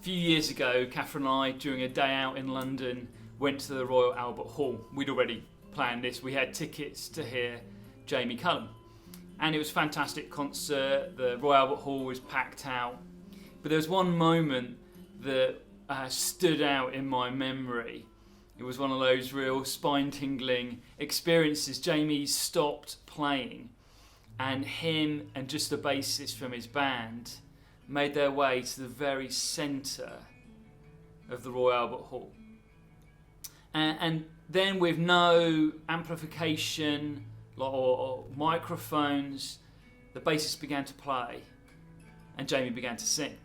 A few years ago, Catherine and I, during a day out in London, went to the Royal Albert Hall. We'd already planned this. We had tickets to hear Jamie Cullum. And it was a fantastic concert. The Royal Albert Hall was packed out. But there was one moment that stood out in my memory. It was one of those real spine-tingling experiences. Jamie stopped playing, and him and just the bassist from his band made their way to the very centre of the Royal Albert Hall. And then, with no amplification or microphones, the bassist began to play and Jamie began to sing.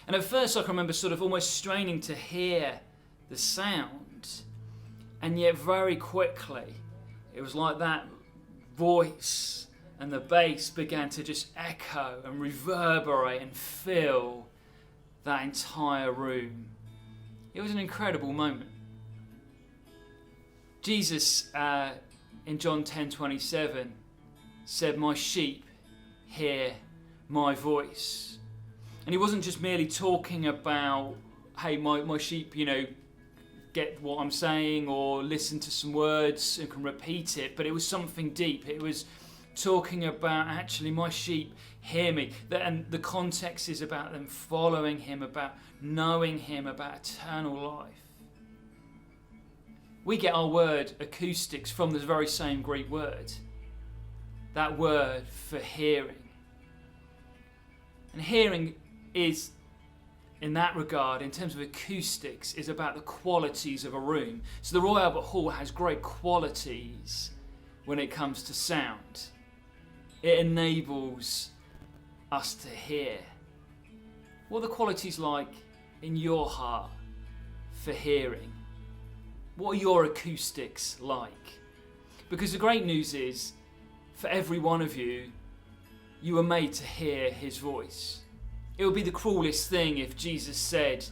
And at first I can remember sort of almost straining to hear the sound, and yet very quickly it was like that voice and the bass began to just echo and reverberate and fill that entire room. It was an incredible moment. Jesus in John 10:27 said, "My sheep hear my voice." And he wasn't just merely talking about, hey, my sheep, get what I'm saying or listen to some words and can repeat it, but it was something deep. It was talking about, actually, my sheep hear me. And the context is about them following him, about knowing him, about eternal life. We get our word acoustics from the very same Greek word. That word for hearing. And hearing is, in that regard, in terms of acoustics, is about the qualities of a room. So the Royal Albert Hall has great qualities when it comes to sound. It enables us to hear. What are the qualities like in your heart for hearing? What are your acoustics like? Because the great news is, for every one of you, you were made to hear his voice. It would be the cruelest thing if Jesus said,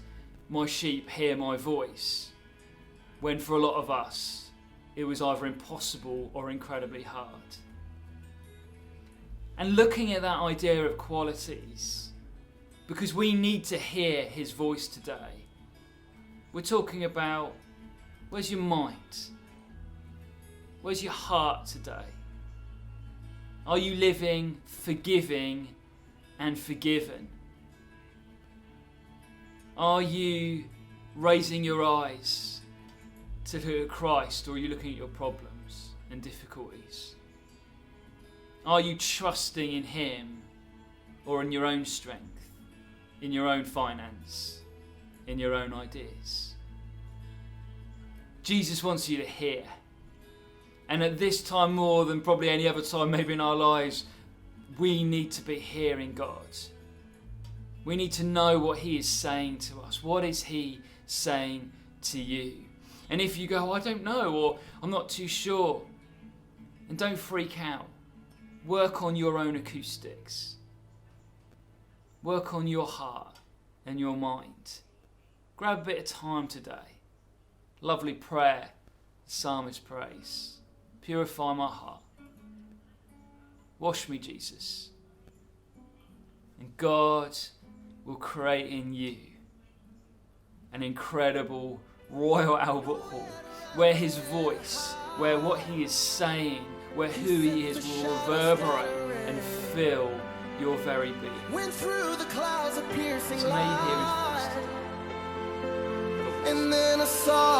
"My sheep hear my voice," when for a lot of us, it was either impossible or incredibly hard. And looking at that idea of qualities, because we need to hear his voice today, we're talking about, where's your mind? Where's your heart today? Are you living forgiving and forgiven? Are you raising your eyes to look at Christ, or are you looking at your problems and difficulties? Are you trusting in him or in your own strength, in your own finance, in your own ideas? Jesus wants you to hear. And at this time, more than probably any other time maybe in our lives, we need to be hearing God. We need to know what he is saying to us. What is he saying to you? And if you go, I don't know, or I'm not too sure, then don't freak out. Work on your own acoustics. Work on your heart and your mind. Grab a bit of time today. Lovely prayer, psalmist praise. Purify my heart. Wash me, Jesus. And God will create in you an incredible Royal Albert Hall, where his voice, where what he is saying, where who he is will reverberate and fill your very being. Went through the clouds of piercing So may you hear his voice today. and then I saw